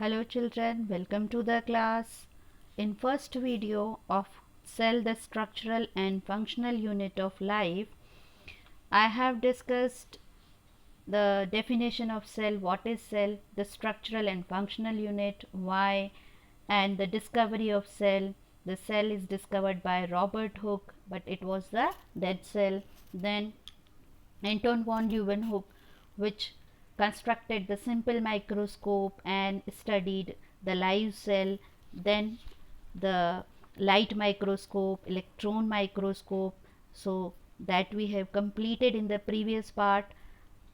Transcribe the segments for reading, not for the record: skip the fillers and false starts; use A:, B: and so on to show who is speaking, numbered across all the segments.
A: Hello children, welcome to the class. In first video of cell, the structural and functional unit of life, I have discussed the definition of cell, what is cell, the structural and functional unit, why, and the discovery of cell. The cell is discovered by Robert Hooke, but it was the dead cell. Then Anton von Leeuwenhoek, which constructed the simple microscope and studied the live cell. Then the light microscope, electron microscope. So that we have completed in the previous part.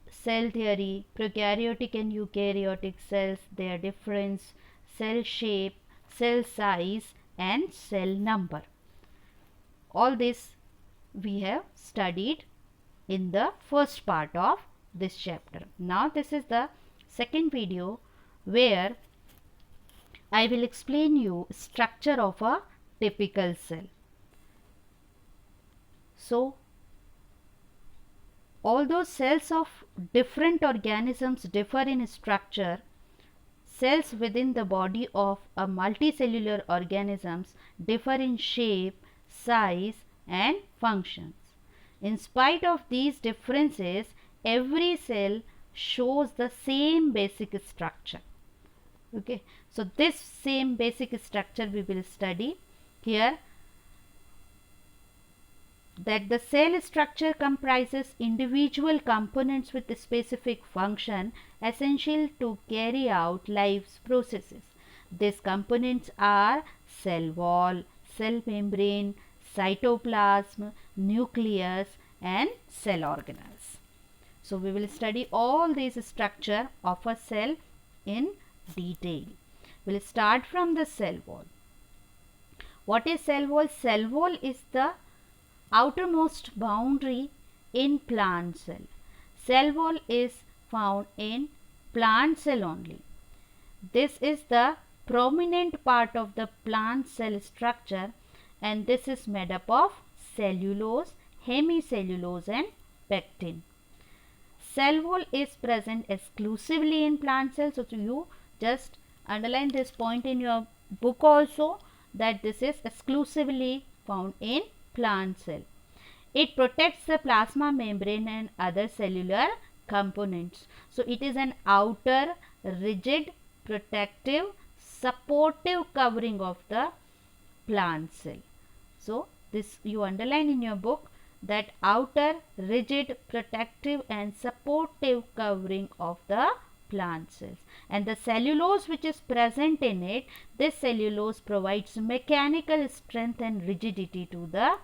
A: Cell theory, prokaryotic and eukaryotic cells, their difference, cell shape, cell size, and cell number. All this we have studied in the first part of this chapter. Now this is the second video where I will explain you structure of a typical cell. So although cells of different organisms differ in structure, cells within the body of a multicellular organisms differ in shape, size, and functions. In spite of these differences, every cell shows the same basic structure. Okay, so this same basic structure we will study here, that the cell structure comprises individual components with a specific function essential to carry out life's processes. These components are cell wall, cell membrane, cytoplasm, nucleus, and cell organelles. So we will study all these structure of a cell in detail. We will start from the cell wall. What is cell wall? Cell wall is the outermost boundary in plant cell. Cell wall is found in plant cell only. This is the prominent part of the plant cell structure, and this is made up of cellulose, hemicellulose, and pectin. Cell wall is present exclusively in plant cells. So you just underline this point in your book also, that this is exclusively found in plant cell. It protects the plasma membrane and other cellular components. So it is an outer, rigid, protective, supportive covering of the plant cell. So this you underline in your book, that outer, rigid, protective, and supportive covering of the plant cells. And the cellulose which is present in it, this cellulose provides mechanical strength and rigidity to the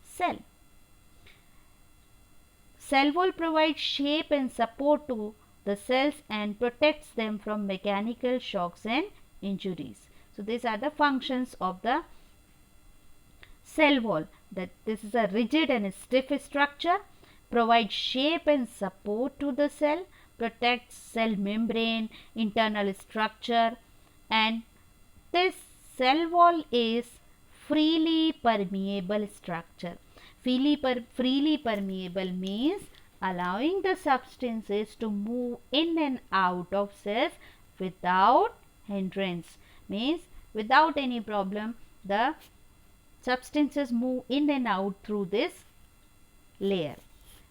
A: cell. Cell wall provides shape and support to the cells and protects them from mechanical shocks and injuries. So these are the functions of the cell wall, that this is a rigid and stiff structure, provides shape and support to the cell, protects cell membrane, internal structure, and this cell wall is freely permeable structure. Freely permeable means allowing the substances to move in and out of cells without hindrance. Means without any problem the substances move in and out through this layer.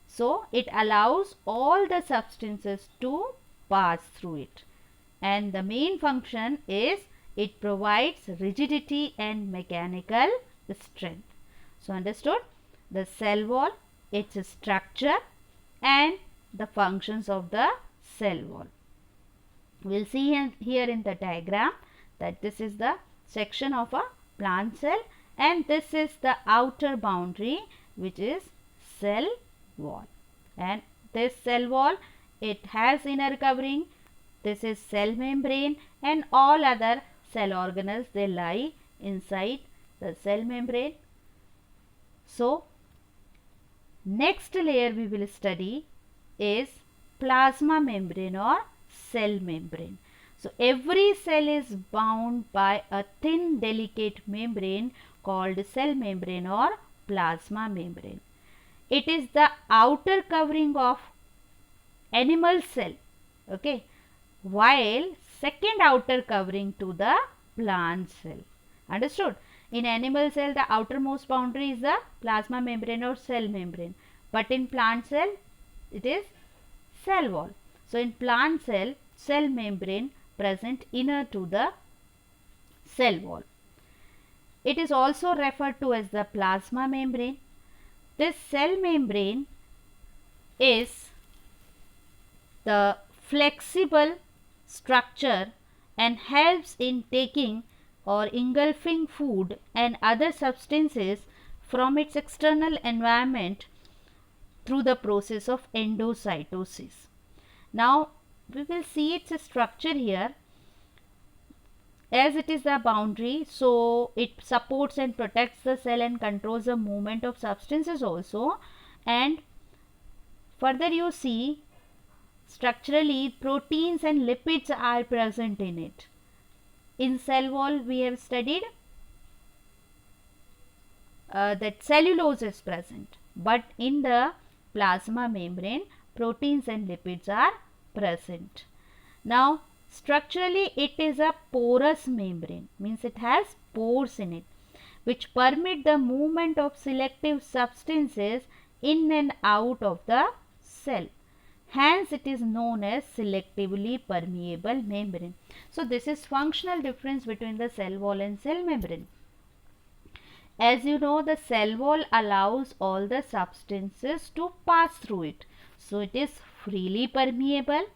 A: So it allows all the substances to pass through it. And the main function is it provides rigidity and mechanical strength. So understood? The cell wall, its structure, and the functions of the cell wall. We will see here in the diagram that this is the section of a plant cell, and this is the outer boundary which is cell wall. And this cell wall, it has inner covering. This is cell membrane, and all other cell organelles, they lie inside the cell membrane. So next layer we will study is plasma membrane or cell membrane. So every cell is bound by a thin delicate membrane called cell membrane or plasma membrane. It is the outer covering of animal cell, okay, while second outer covering to the plant cell. Understood? In animal cell, the outermost boundary is the plasma membrane or cell membrane, but in plant cell it is cell wall. So in plant cell, cell membrane present inner to the cell wall. It is also referred to as the plasma membrane. This cell membrane is the flexible structure and helps in taking or engulfing food and other substances from its external environment through the process of endocytosis. Now we will see its structure here. As it is the boundary, so it supports and protects the cell and controls the movement of substances also. And further you see, structurally proteins and lipids are present in it. In cell wall we have studied that cellulose is present, but in the plasma membrane proteins and lipids are present. Now structurally it is a porous membrane, means it has pores in it, which permit the movement of selective substances in and out of the cell. Hence it is known as selectively permeable membrane. So this is functional difference between the cell wall and cell membrane. As you know, the cell wall allows all the substances to pass through it, so it is freely permeable,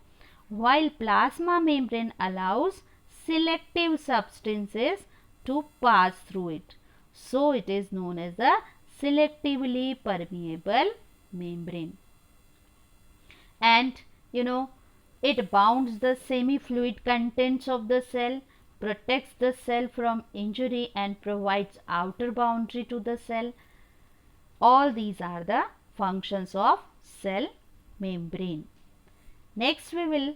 A: while plasma membrane allows selective substances to pass through it, so it is known as the selectively permeable membrane. And you know, it bounds the semi-fluid contents of the cell, protects the cell from injury and provides outer boundary to the cell. All these are the functions of cell membrane. Next we will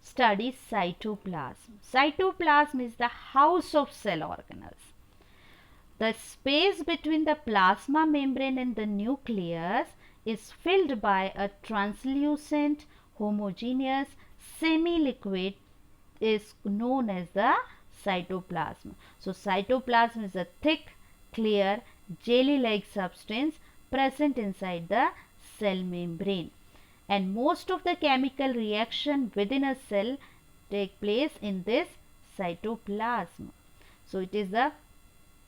A: study cytoplasm. Cytoplasm is the house of cell organelles. The space between the plasma membrane and the nucleus is filled by a translucent, homogeneous, semi-liquid is known as the cytoplasm. So cytoplasm is a thick, clear, jelly-like substance present inside the cell membrane, and most of the chemical reaction within a cell take place in this cytoplasm. So it is the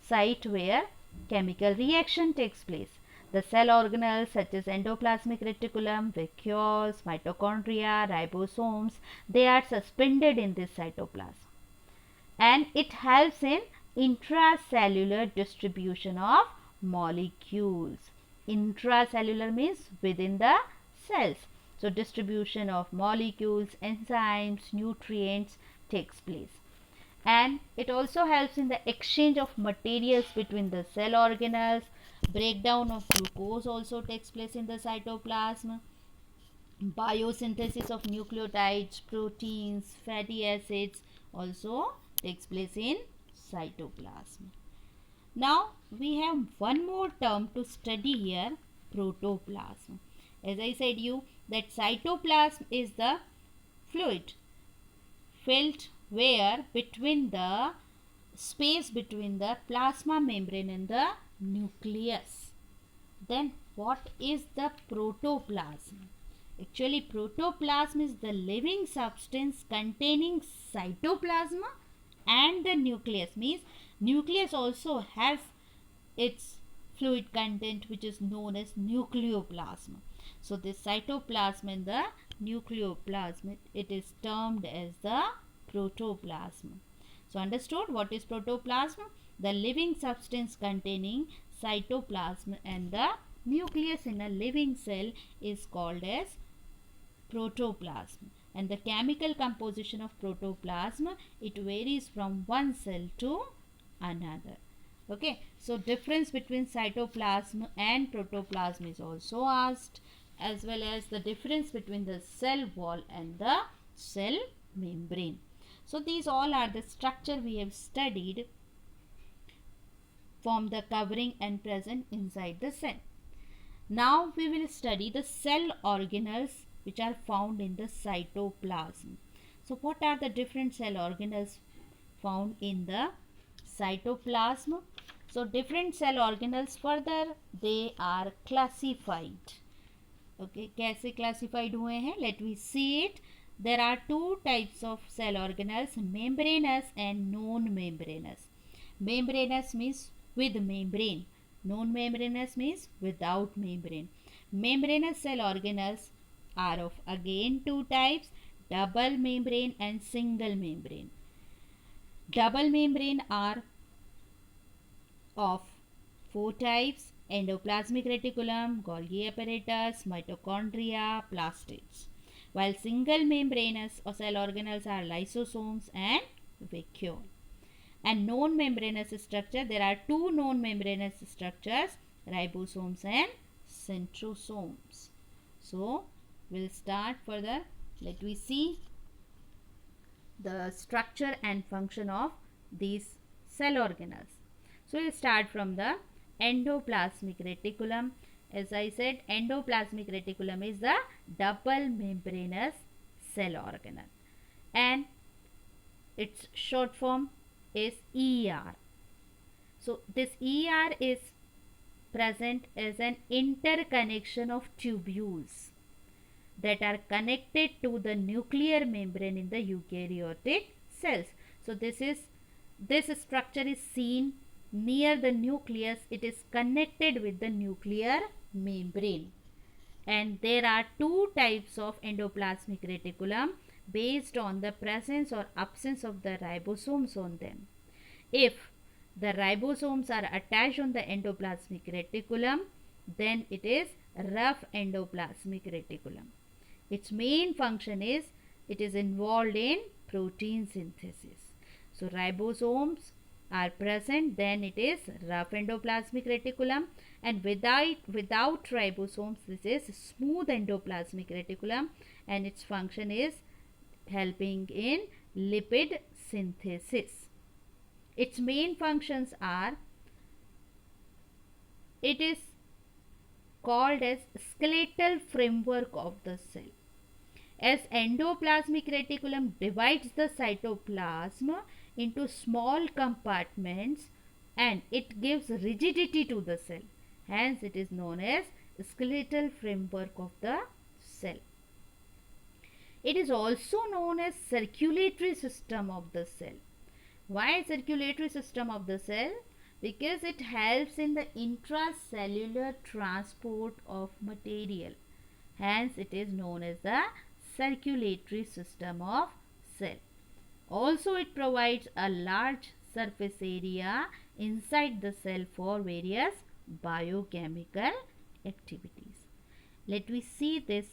A: site where chemical reaction takes place. The cell organelles such as endoplasmic reticulum, vacuoles, mitochondria, ribosomes, they are suspended in this cytoplasm, and it helps in intracellular distribution of molecules. Intracellular means within the cells. So distribution of molecules, enzymes, nutrients takes place. And it also helps in the exchange of materials between the cell organelles. Breakdown of glucose also takes place in the cytoplasm. Biosynthesis of nucleotides, proteins, fatty acids also takes place in cytoplasm. Now we have one more term to study here, protoplasm. As I said you that cytoplasm is the fluid filled where between the space between the plasma membrane and the nucleus. Then what is the protoplasm? Actually protoplasm is the living substance containing cytoplasm and the nucleus, means nucleus also has its fluid content which is known as nucleoplasm. So this cytoplasm and the nucleoplasm, it is termed as the protoplasm. So understood what is protoplasm? The living substance containing cytoplasm and the nucleus in a living cell is called as protoplasm. And the chemical composition of protoplasm, it varies from one cell to another. Okay, so difference between cytoplasm and protoplasm is also asked, as well as the difference between the cell wall and the cell membrane. So these all are the structure we have studied from the covering and present inside the cell. Now we will study the cell organelles which are found in the cytoplasm. So what are the different cell organelles found in the cytoplasm? So different cell organelles further they are classified. Okay, कैसे classified हुए हैं? Let me see it. There are two types of cell organelles, membranous and non-membranous. Membranous means with membrane. Non-membranous means without membrane. Membranous cell organelles are of again two types, double membrane and single membrane. Double membrane are of four types: endoplasmic reticulum, Golgi apparatus, mitochondria, plastids. While single membranous or cell organelles are lysosomes and vacuole. And non-membranous structure, there are two non-membranous structures, ribosomes and centrosomes. So we'll start further. Let me see the structure and function of these cell organelles. So we'll start from the endoplasmic reticulum. As I said, endoplasmic reticulum is the double membranous cell organelle and its short form is ER. So this ER is present as an interconnection of tubules that are connected to the nuclear membrane in the eukaryotic cells. So this structure is seen near the nucleus. It is connected with the nuclear membrane. And there are two types of endoplasmic reticulum based on the presence or absence of the ribosomes on them. If the ribosomes are attached on the endoplasmic reticulum, then it is rough endoplasmic reticulum. Its main function is it is involved in protein synthesis. So ribosomes are present, then it is rough endoplasmic reticulum, and without ribosomes this is smooth endoplasmic reticulum, and its function is helping in lipid synthesis. Its main functions are, it is called as skeletal framework of the cell. As endoplasmic reticulum divides the cytoplasm into small compartments and it gives rigidity to the cell. Hence it is known as skeletal framework of the cell. It is also known as circulatory system of the cell. Why circulatory system of the cell? Because it helps in the intracellular transport of material. Hence it is known as the circulatory system of cell. Also it provides a large surface area inside the cell for various biochemical activities. Let me see this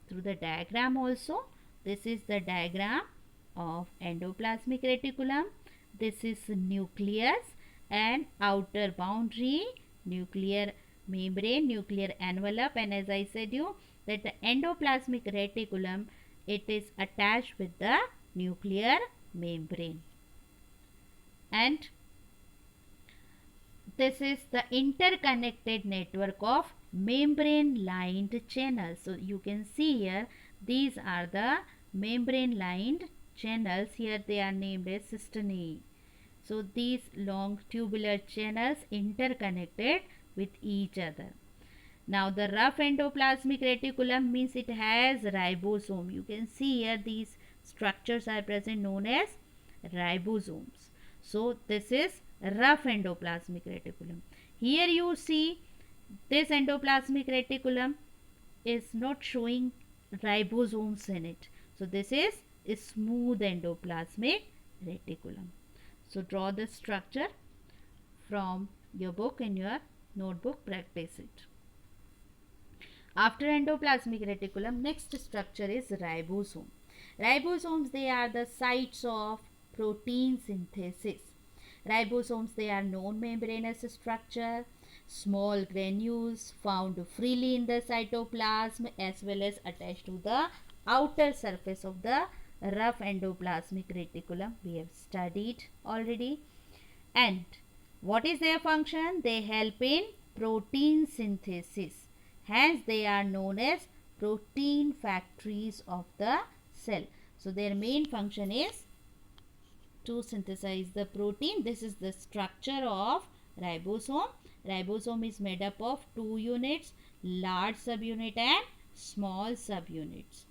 A: through the diagram also. This is the diagram of endoplasmic reticulum. This is nucleus and outer boundary, nuclear membrane, nuclear envelope, and as I said you that the endoplasmic reticulum, it is attached with the nuclear membrane, and this is the interconnected network of membrane lined channels. So you can see here these are the membrane lined channels. Here they are named as cisternae. So these long tubular channels interconnected with each other. Now the rough endoplasmic reticulum means it has ribosome. You can see here these structures are present known as ribosomes. So this is rough endoplasmic reticulum. Here you see this endoplasmic reticulum is not showing ribosomes in it. So this is a smooth endoplasmic reticulum. So draw the structure from your book, in your notebook, practice it. After endoplasmic reticulum, next structure is ribosome. Ribosomes, they are the sites of protein synthesis. Ribosomes, they are non-membranous structure, small granules found freely in the cytoplasm as well as attached to the outer surface of the rough endoplasmic reticulum. We have studied already. And what is their function? They help in protein synthesis. Hence they are known as protein factories of the cell. So their main function is to synthesize the protein. This is the structure of ribosome. Ribosome is made up of two units, large subunit and small subunits.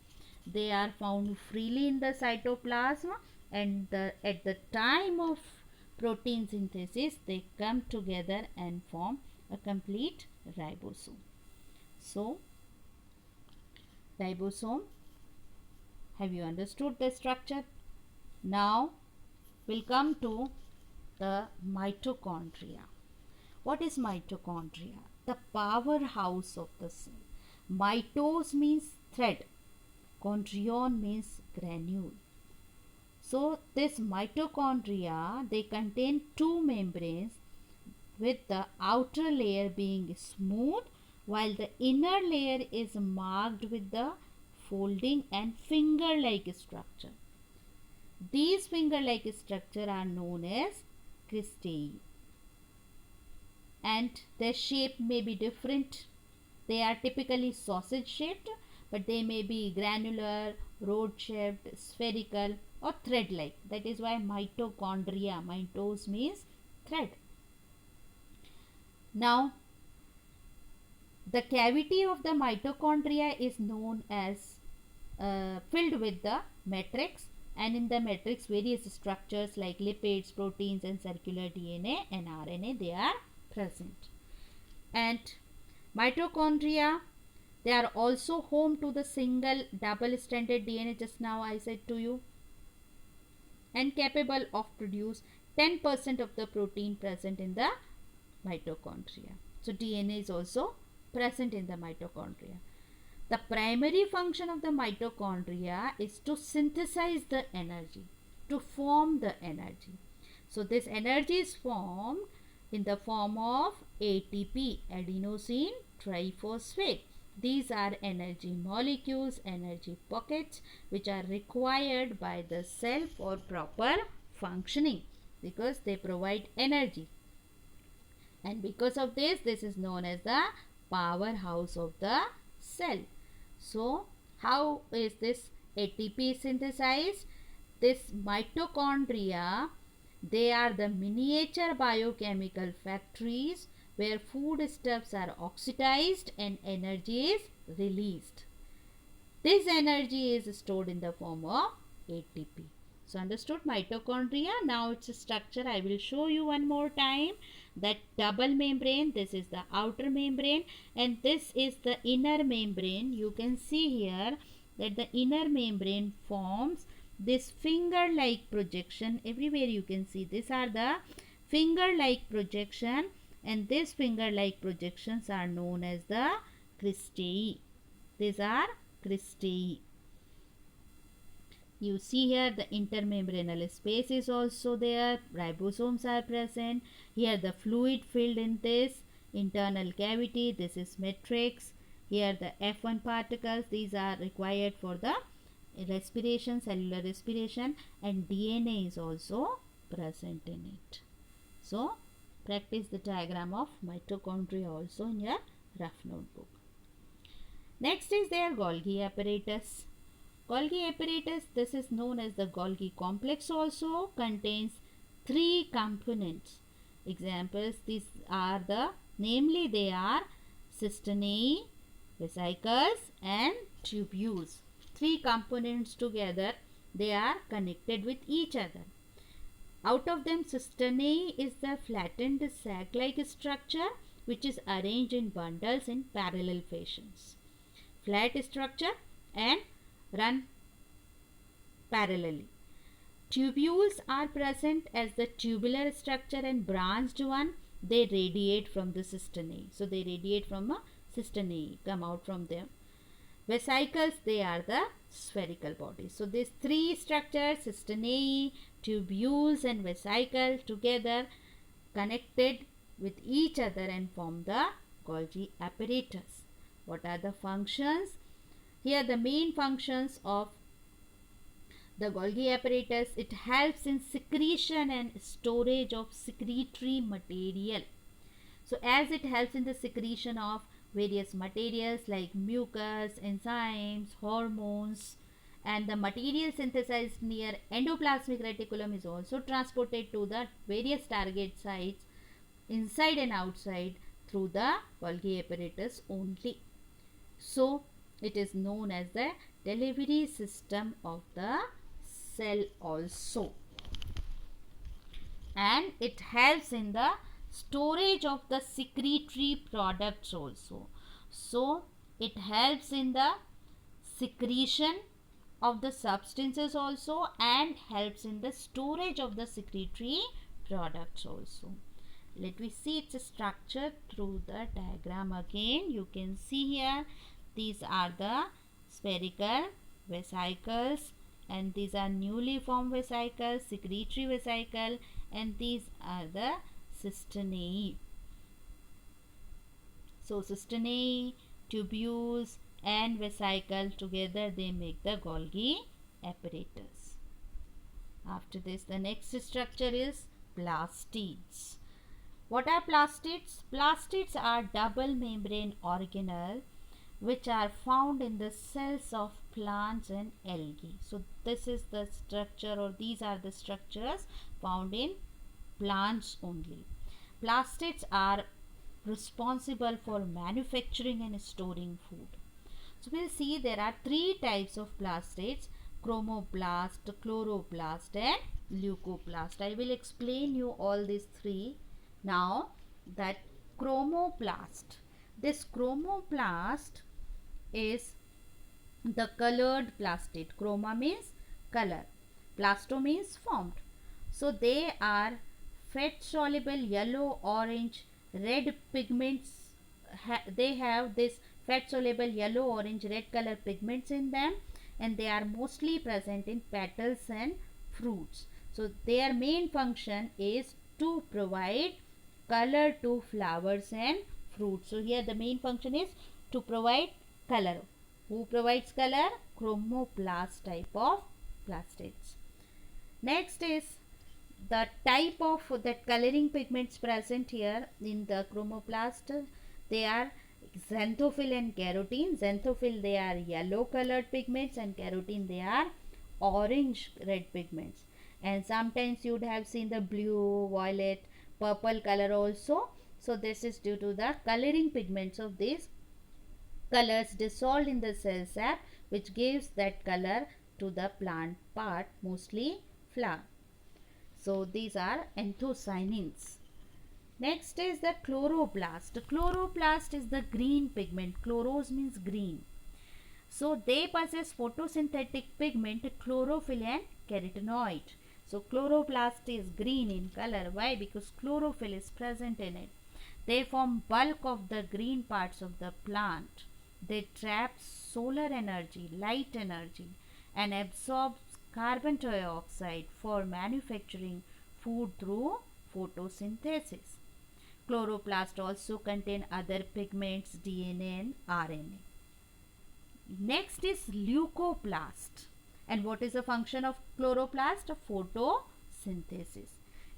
A: They are found freely in the cytoplasm, and at the time of protein synthesis they come together and form a complete ribosome. So ribosome, have you understood the structure? Now we'll come to the mitochondria. What is mitochondria? The powerhouse of the cell. Mitos means thread, chondrion means granule. So this mitochondria, they contain two membranes, with the outer layer being smooth while the inner layer is marked with the folding and finger-like structure. These finger-like structure are known as cristae, and their shape may be different. They are typically sausage shaped, but they may be granular, rod shaped, spherical or thread like. That is why mitochondria, mitos means thread. Now the cavity of the mitochondria is known as filled with the matrix, and in the matrix various structures like lipids, proteins and circular DNA and RNA, they are present. And mitochondria, they are also home to the single double stranded DNA, just now I said to you, and capable of produce 10% of the protein present in the mitochondria. So DNA is also present in the mitochondria. The primary function of the mitochondria is to synthesize the energy, to form the energy. So this energy is formed in the form of ATP, adenosine triphosphate. These are energy molecules, energy pockets, which are required by the cell for proper functioning, because they provide energy. And because of this, this is known as the powerhouse of the cell. So how is this ATP synthesized? This mitochondria, they are the miniature biochemical factories where foodstuffs are oxidized and energy is released. This energy is stored in the form of ATP. So understood mitochondria. Now its structure I will show you one more time. That double membrane, this is the outer membrane and this is the inner membrane. You can see here that the inner membrane forms this finger like projection. Everywhere you can see these are the finger like projection, and these finger like projections are known as the cristae. These are cristae. You see here the intermembranous space is also there. Ribosomes are present. Here the fluid filled in this internal cavity. This is matrix. Here the F1 particles. These are required for the respiration, cellular respiration, and DNA is also present in it. So practice the diagram of mitochondria also in your rough notebook. Next is their Golgi apparatus. Golgi apparatus, this is known as the Golgi complex, also contains three components. Examples, these are the, namely they are cisternae, vesicles and tubules. Three components together, they are connected with each other. Out of them, cisternae is the flattened sac-like structure which is arranged in bundles in parallel fashions. Flat structure and run parallelly. Tubules are present as the tubular structure, and branched one, they radiate from the cisternae. So they radiate from a cisternae, come out from them. Vesicles, they are the spherical bodies. So these three structures, cisternae, tubules and vesicle, together connected with each other and form the Golgi apparatus. What are the functions? Here the main functions of the Golgi apparatus, it helps in secretion and storage of secretory material. So as it helps in the secretion of various materials like mucus, enzymes, hormones and the material synthesized near endoplasmic reticulum is also transported to the various target sites inside and outside through the Golgi apparatus only. So it is known as the delivery system of the cell also, and it helps in the storage of the secretory products also. So it helps in the secretion of the substances also and helps in the storage of the secretory products also. Let me see its structure through the diagram again. You can see here these are the spherical vesicles, and these are newly formed vesicles, secretory vesicle, and these are the cisternae. So cisternae, tubules and vesicle together they make the Golgi apparatus. After this, the next structure is plastids. What are plastids? Plastids are double membrane organelle which are found in the cells of plants and algae. So this is the structure, or these are the structures found in plants only. Plastids are responsible for manufacturing and storing food. So we'll see there are three types of plastids: chromoplast, chloroplast and leucoplast. I will explain you all these three now. That chromoplast, this chromoplast is the colored plastid. Chroma means color, plasto means formed. So they are fat soluble yellow, orange, red pigments. They have this fat soluble yellow, orange, red color pigments in them, and they are mostly present in petals and fruits. So their main function is to provide color to flowers and fruits. So here the main function is to provide color. Who provides color? Chromoplast type of plastids. Next is the type of that coloring pigments present here in the chromoplast. They are xanthophyll and carotene. Xanthophyll, they are yellow colored pigments, and carotene, they are orange red pigments. And sometimes you would have seen the blue, violet, purple color also. So this is due to the coloring pigments of these colors dissolved in the cell sap, which gives that color to the plant part, mostly flower. So these are anthocyanins. Next is the chloroplast. Chloroplast is the green pigment. Chloros means green. So they possess photosynthetic pigment chlorophyll and carotenoid. So chloroplast is green in color. Why? Because chlorophyll is present in it. They form bulk of the green parts of the plant. They trap solar energy, light energy, and absorb carbon dioxide for manufacturing food through photosynthesis. Chloroplast also contain other pigments, DNA and RNA. Next is leucoplast. And what is the function of chloroplast? Photosynthesis.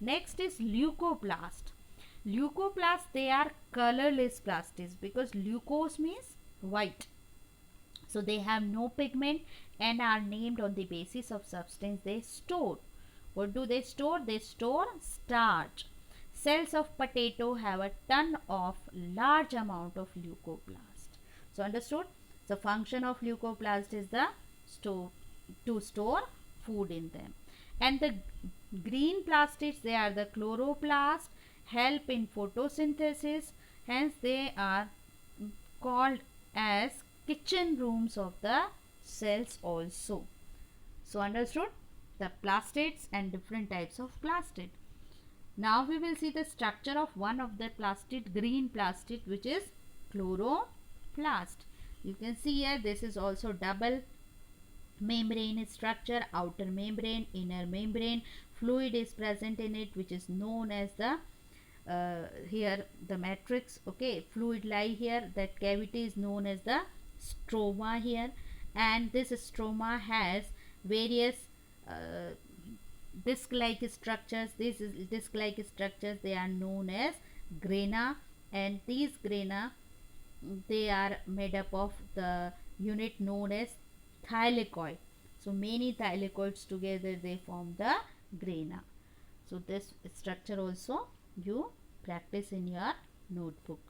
A: Next is leucoplast. Leucoplast, they are colorless plastids because leukos means white. So they have no pigment and are named on the basis of substance they store. What do they store? They store starch. Cells of potato have a ton of large amount of leucoplast. So understood? The function of leucoplast is the to store food in them. And the green plastids, they are the chloroplast, help in photosynthesis, hence they are called as kitchen rooms of the cells also. So understood the plastids and different types of plastid. Now we will see the structure of one of the plastid, green plastid, which is chloroplast. You can see here this is also double membrane structure, outer membrane, inner membrane. Fluid is present in it, which is known as the here the matrix. Okay, fluid lie here. That cavity is known as the stroma here, and this stroma has various disc-like structures. These disc-like structures, they are known as grana, and these grana, they are made up of the unit known as thylakoid. So So many thylakoids together they form the grana. So this structure also you practice in your notebook.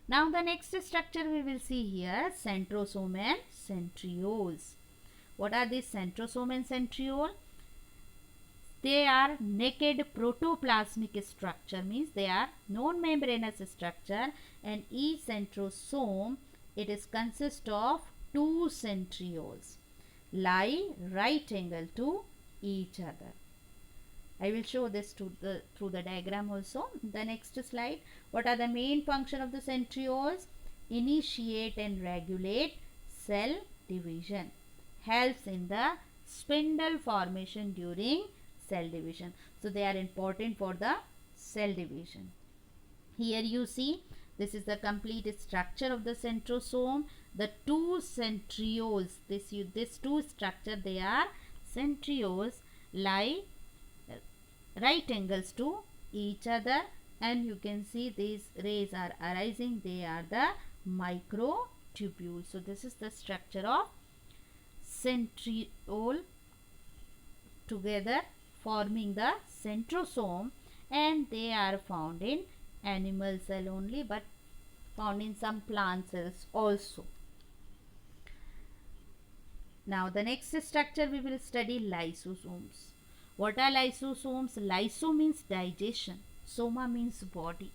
A: Now the next structure we will see here, centrosome and centrioles. What are these centrosome and centriole? They are naked protoplasmic structure, means they are non-membranous structure, and each centrosome it is consist of two centrioles lie right angle to each other. I will show this through the diagram also. The next slide. What are the main function of the centrioles? Initiate and regulate cell division. Helps in the spindle formation during cell division. So they are important for the cell division. Here you see this is the complete structure of the centrosome. The two centrioles, this two structure, they are centrioles lie right angles to each other, and you can see these rays are arising, they are the microtubules. So this is the structure of centriole together forming the centrosome, and they are found in animal cell only, but found in some plant cells also. Now the next structure we will study, lysosomes. What are lysosomes? Lyso means digestion, soma means body.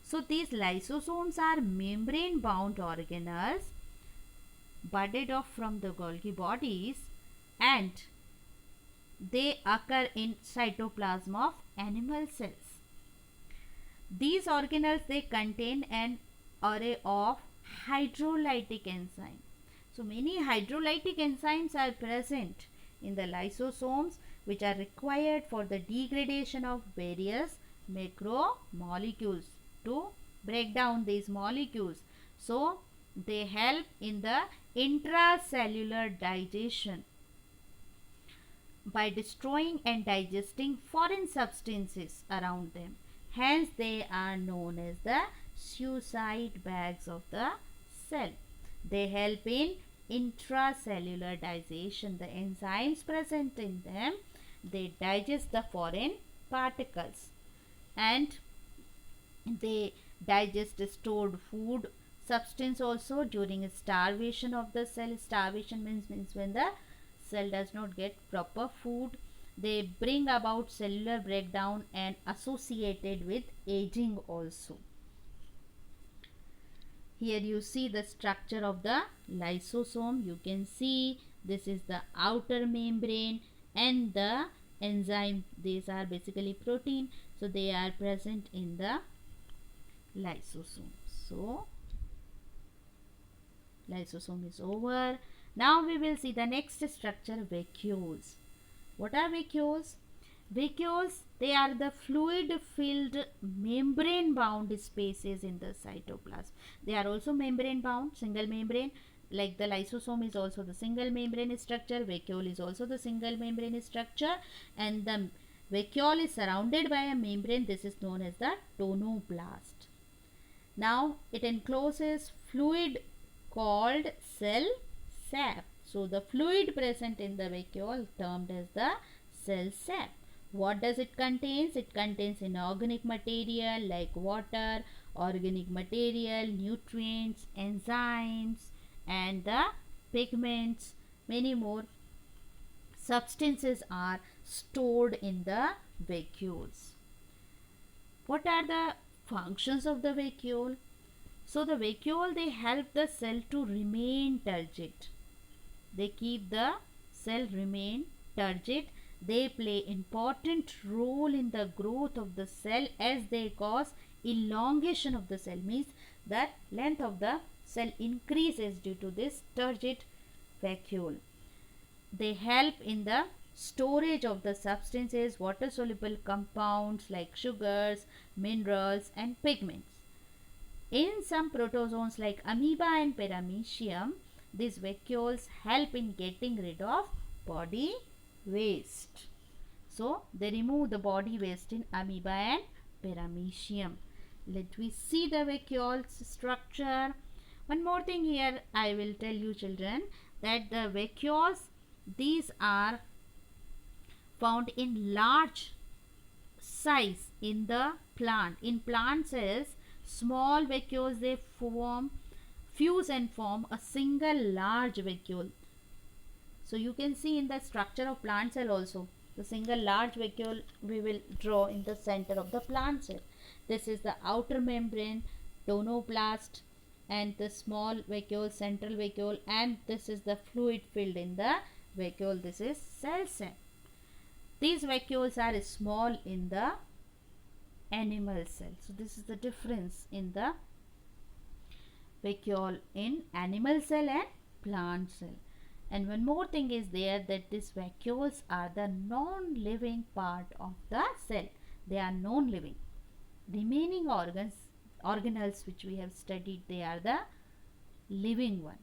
A: So these lysosomes are membrane bound organelles budded off from the Golgi bodies, and they occur in cytoplasm of animal cells. These organelles they contain an array of hydrolytic enzymes. So many hydrolytic enzymes are present in the lysosomes, which are required for the degradation of various macromolecules to break down these molecules. So they help in the intracellular digestion by destroying and digesting foreign substances around them. Hence they are known as the suicide bags of the cell. They help in intracellular digestion. The enzymes present in them, they digest the foreign particles, and they digest stored food substance also during starvation of the cell. Starvation means when the cell does not get proper food. They bring about cellular breakdown and associated with aging also. Here you see the structure of the lysosome. You can see this is the outer membrane and the enzyme. These are basically protein. So they are present in the lysosome. So lysosome is over. Now we will see the next structure, vacuoles. What are vacuoles? Vacuoles, they are the fluid-filled membrane-bound spaces in the cytoplasm. They are also membrane-bound, single membrane. Like the lysosome is also the single membrane structure, vacuole is also the single membrane structure, and the vacuole is surrounded by a membrane. This is known as the tonoplast. Now it encloses fluid called cell sap. So the fluid present in the vacuole termed as the cell sap. What does it contain? It contains inorganic material like water, organic material, nutrients, enzymes, and the pigments. Many more substances are stored in the vacuoles. What are the functions of the vacuole? So the vacuole, they help the cell to remain turgid. They keep the cell remain turgid. They play important role in the growth of the cell as they cause elongation of the cell, means that length of the cell increases due to this turgid vacuole. They help in the storage of the substances, water soluble compounds like sugars, minerals, and pigments. In some protozoans like amoeba and paramecium, these vacuoles help in getting rid of body waste. So they remove the body waste in amoeba and paramecium. Let me see the vacuole's structure. One more thing here I will tell you children, that the vacuoles, these are found in large size in the plant. In plant cells, small vacuoles, they fuse and form a single large vacuole. So you can see in the structure of plant cell also, the single large vacuole we will draw in the center of the plant cell. This is the outer membrane, tonoplast, and the small vacuole, central vacuole, and this is the fluid filled in the vacuole. This is cell. These vacuoles are small in the animal cell. So this is the difference in the vacuole in animal cell and plant cell. And one more thing is there, that these vacuoles are the non-living part of the cell. They are non-living. Remaining organelles which we have studied, they are the living one.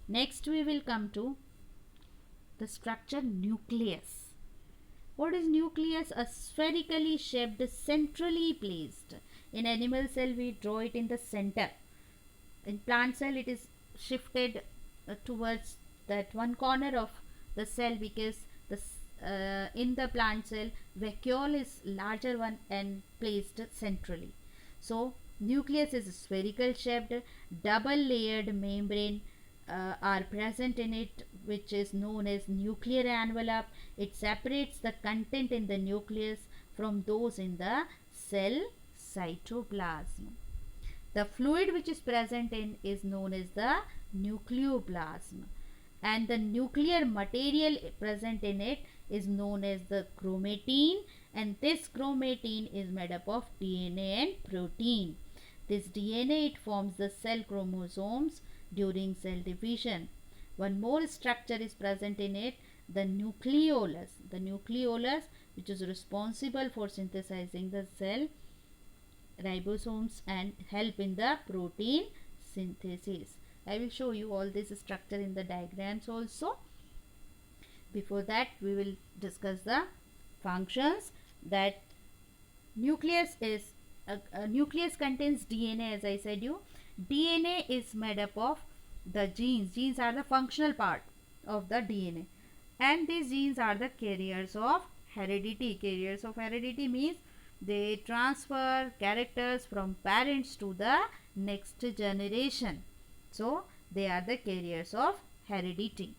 A: Next we will come to the structure nucleus. What is nucleus? A spherically shaped, centrally placed. In animal cell we draw it in the center. In plant cell it is shifted towards that one corner of the cell, because in the plant cell vacuole is larger one and placed centrally. So nucleus is spherical shaped, double layered membrane are present in it, which is known as nuclear envelope. It separates the content in the nucleus from those in the cell cytoplasm. The fluid which is present in is known as the nucleoplasm, and the nuclear material present in it is known as the chromatin, and this chromatin is made up of DNA and protein. This DNA, it forms the cell chromosomes during cell division. One more structure is present in it, the nucleolus. The nucleolus, which is responsible for synthesizing the cell ribosomes and help in the protein synthesis. I will show you all this structure in the diagrams also. Before that, we will discuss the functions. That nucleus is nucleus contains DNA, as I said you. DNA is made up of the genes. Genes are the functional part of the DNA, and these genes are the carriers of heredity. Carriers of heredity means they transfer characters from parents to the next generation. So they are the carriers of heredity.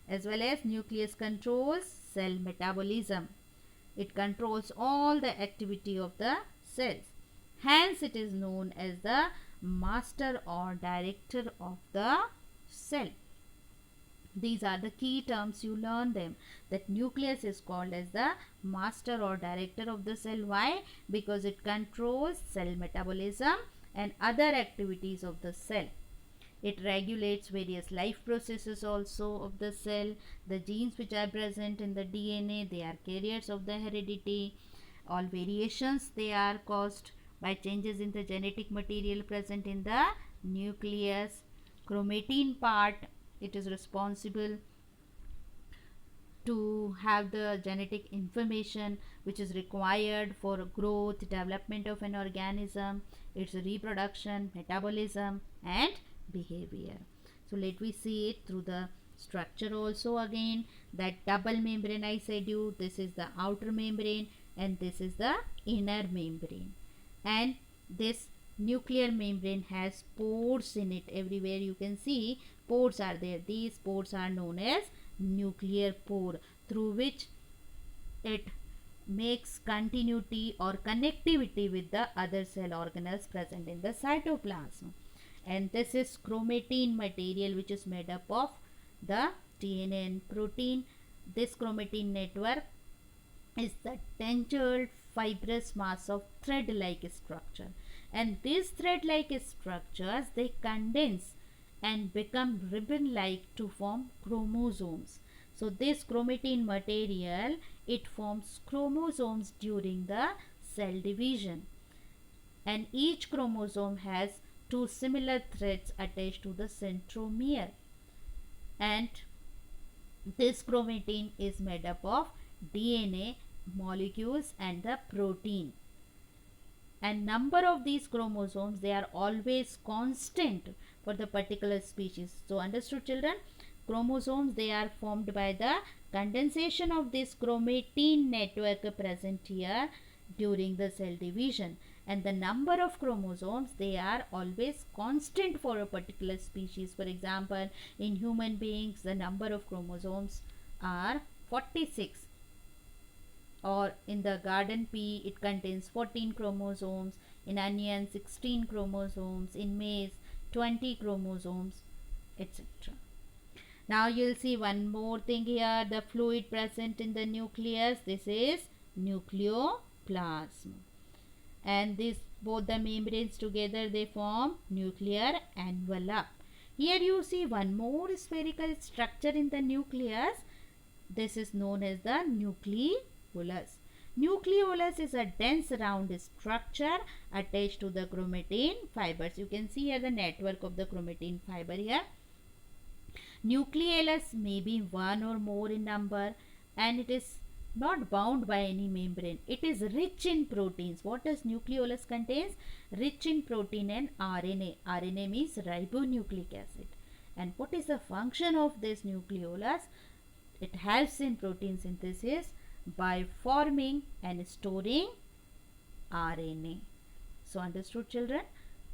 A: As well as nucleus controls cell metabolism. It controls all the activity of the cells. Hence it is known as the master or director of the cell. These are the key terms, you learn them. That nucleus is called as the master or director of the cell. Why? Because it controls cell metabolism and other activities of the cell. It regulates various life processes also of the cell. The genes which are present in the DNA, they are carriers of the heredity. All variations, they are caused by changes in the genetic material present in the nucleus. Chromatin part, it is responsible to have the genetic information which is required for growth, development of an organism, its reproduction, metabolism and behavior. So let me see it through the structure also again. That double membrane, I said you, this is the outer membrane and this is the inner membrane. And this nuclear membrane has pores in it. Everywhere you can see pores are there. These pores are known as nuclear pore, through which it makes continuity or connectivity with the other cell organelles present in the cytoplasm. And this is chromatin material, which is made up of the DNA and protein. This chromatin network is the tangled fibrous mass of thread-like structure, and these thread-like structures, they condense and become ribbon-like to form chromosomes. So this chromatin material, it forms chromosomes during the cell division, and each chromosome has two similar threads attached to the centromere, and this chromatin is made up of DNA molecules and the protein. And number of these chromosomes, they are always constant for the particular species. So understood, children? Chromosomes, they are formed by the condensation of this chromatin network present here during the cell division, and the number of chromosomes, they are always constant for a particular species. For example, in human beings the number of chromosomes are 46, or in the garden pea it contains 14 chromosomes, in onion 16 chromosomes, in maize 20 chromosomes, etc. Now you'll see one more thing here, the fluid present in the nucleus, this is nucleoplasm, and this both the membranes together they form nuclear envelope. Here you see one more spherical structure in the nucleus, this is known as the nucleolus. Nucleolus is a dense round structure attached to the chromatin fibers. You can see here the network of the chromatin fiber here. Nucleolus may be one or more in number, and it is not bound by any membrane. It is rich in proteins. What does nucleolus contains? Rich in protein and RNA. RNA means ribonucleic acid. And what is the function of this nucleolus? It helps in protein synthesis by forming and storing RNA. So understood, children,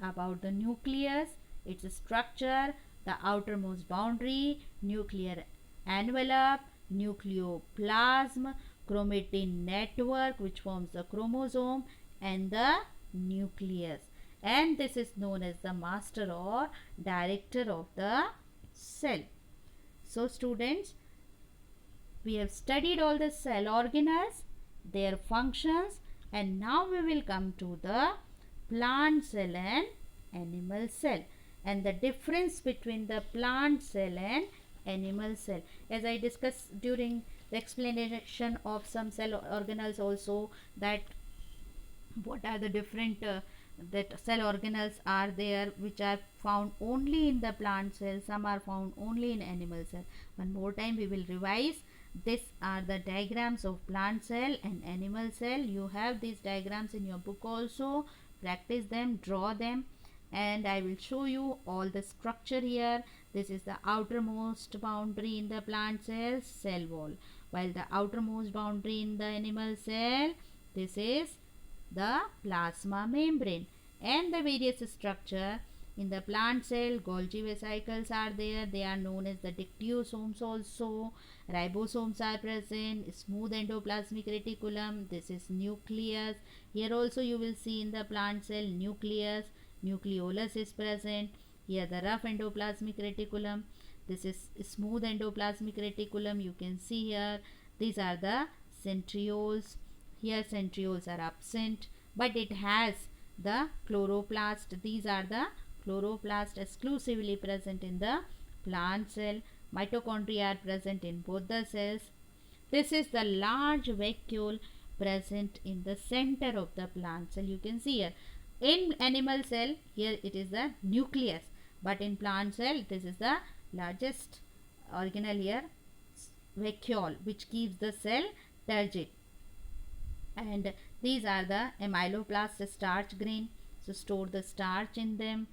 A: about the nucleus, its structure, the outermost boundary, nuclear envelope, nucleoplasm, chromatin network which forms the chromosome, and the nucleus. And this is known as the master or director of the cell. So students, we have studied all the cell organelles, their functions, and now we will come to the plant cell and animal cell, and the difference between the plant cell and animal cell. As I discussed during the explanation of some cell organelles also, that what are the different that cell organelles are there which are found only in the plant cell, some are found only in animal cell. One more time we will revise. These are the diagrams of plant cell and animal cell. You have these diagrams in your book also. Practice them, draw them, and I will show you all the structure here. This is the outermost boundary in the plant cell, cell wall, while the outermost boundary in the animal cell, this is the plasma membrane. And the various structure in the plant cell, Golgi vesicles are there, they are known as the dictyosomes also. Ribosomes are present, smooth endoplasmic reticulum, this is nucleus. Here also you will see in the plant cell nucleus, nucleolus is present. Here the rough endoplasmic reticulum, this is smooth endoplasmic reticulum, you can see here. These are the centrioles. Here centrioles are absent, but it has the chloroplast. These are the chloroplast exclusively present in the plant cell. Mitochondria are present in both the cells. This is the large vacuole present in the center of the plant cell. You can see here. In animal cell, here it is the nucleus, but in plant cell, this is the largest organelle here, vacuole, which keeps the cell turgid. And these are the amyloplast starch grain, so store the starch in them,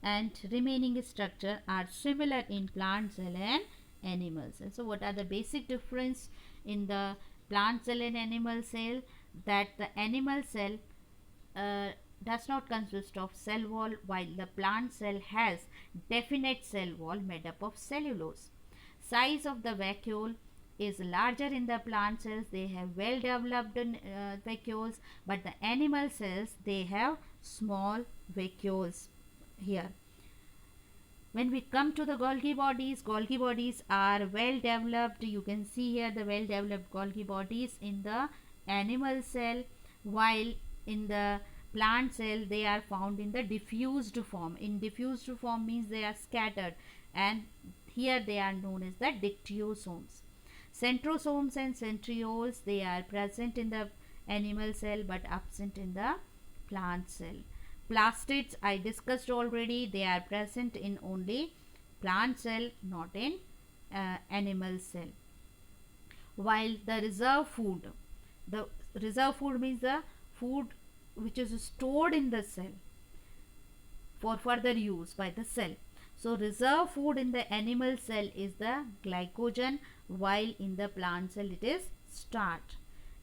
A: and remaining structure are similar in plant cell and animal cell. So what are the basic difference in the plant cell and animal cell? That the animal cell does not consist of cell wall, while the plant cell has definite cell wall made up of cellulose. Size of the vacuole is larger in the plant cells, they have well developed vacuoles, but the animal cells, they have small vacuoles here. When we come to the Golgi bodies are well developed. You can see here the well developed Golgi bodies in the animal cell, while in the plant cell they are found in the diffused form. In diffused form means they are scattered, and here they are known as the dictyosomes. Centrosomes and centrioles, they are present in the animal cell but absent in the plant cell. Plastids I discussed already, they are present in only plant cell, not in animal cell. While the reserve food means the food which is stored in the cell for further use by the cell. So reserve food in the animal cell is the glycogen, while in the plant cell it is starch.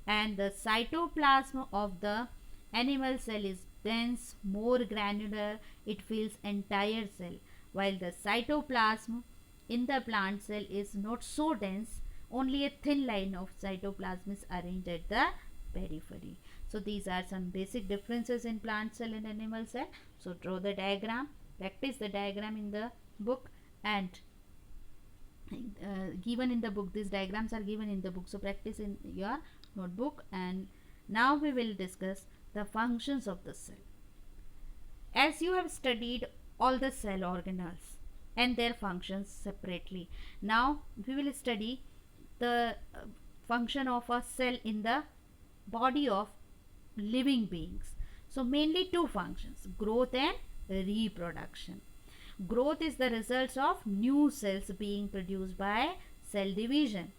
A: And the cytoplasm of the animal cell is dense, more granular, it fills entire cell, while the cytoplasm in the plant cell is not so dense, only a thin line of cytoplasm is arranged at the periphery. So these are some basic differences in plant cell and animal cell. So draw the diagram, practice the diagram in the book, and given in the book, these diagrams are given in the book, so practice in your notebook. And now we will discuss the functions of the cell. As you have studied all the cell organelles and their functions separately, now we will study the function of a cell in the body of living beings. So mainly two functions, growth and reproduction. Growth is the result of new cells being produced by cell division.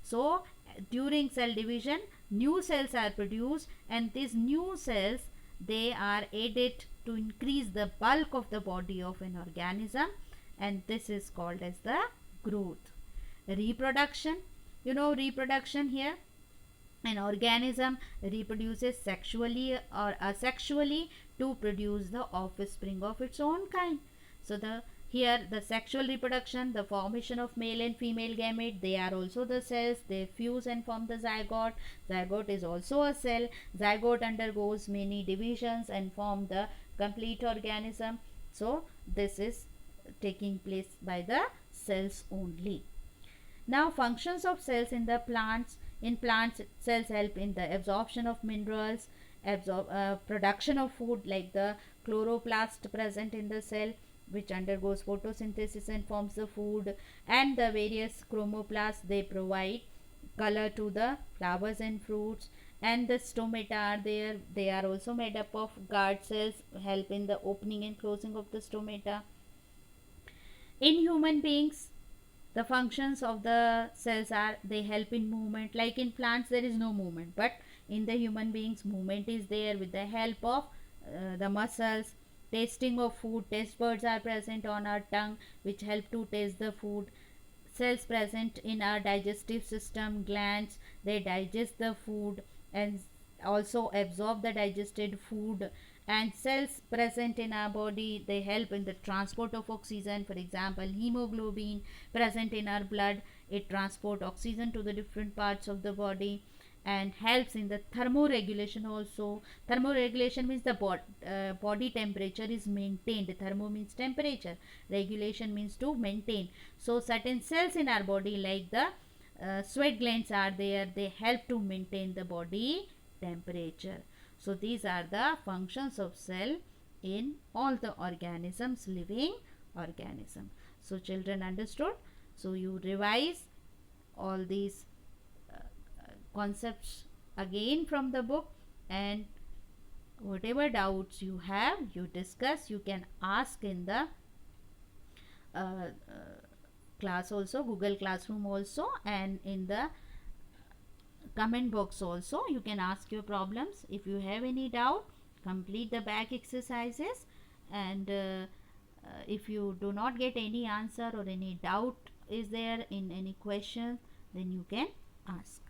A: So during cell division, new cells are produced, and these new cells, they are added to increase the bulk of the body of an organism, and this is called as the growth. Reproduction, you know reproduction here, an organism reproduces sexually or asexually to produce the offspring of its own kind. So here the sexual reproduction, the formation of male and female gamete, they are also the cells. They fuse and form the zygote. Zygote is also a cell. Zygote undergoes many divisions and form the complete organism. So this is taking place by the cells only. Now functions of cells in the plants. In plants, cells help in the absorption of minerals, production of food, like the chloroplast present in the cell, which undergoes photosynthesis and forms the food, and the various chromoplasts, they provide color to the flowers and fruits. And the stomata are there, they are also made up of guard cells, help in the opening and closing of the stomata. In human beings, the functions of the cells are, they help in movement. Like in plants there is no movement, but in the human beings movement is there with the help of the muscles. Tasting of food, taste buds are present on our tongue, which help to taste the food. Cells present in our digestive system, glands, they digest the food and also absorb the digested food. And cells present in our body, they help in the transport of oxygen. For example, hemoglobin present in our blood, it transport oxygen to the different parts of the body and helps in the thermoregulation also. Thermoregulation means the body temperature is maintained. Thermo means temperature, regulation means to maintain. So certain cells in our body, like the sweat glands are there, they help to maintain the body temperature. So these are the functions of cell in all the organisms, living organism. So children understood. So you revise all these concepts again from the book, and whatever doubts you have, you discuss. You can ask in the class also, Google Classroom also, and in the comment box also. You can ask your problems. If you have any doubt, complete the back exercises, and if you do not get any answer or any doubt is there in any question, then you can ask.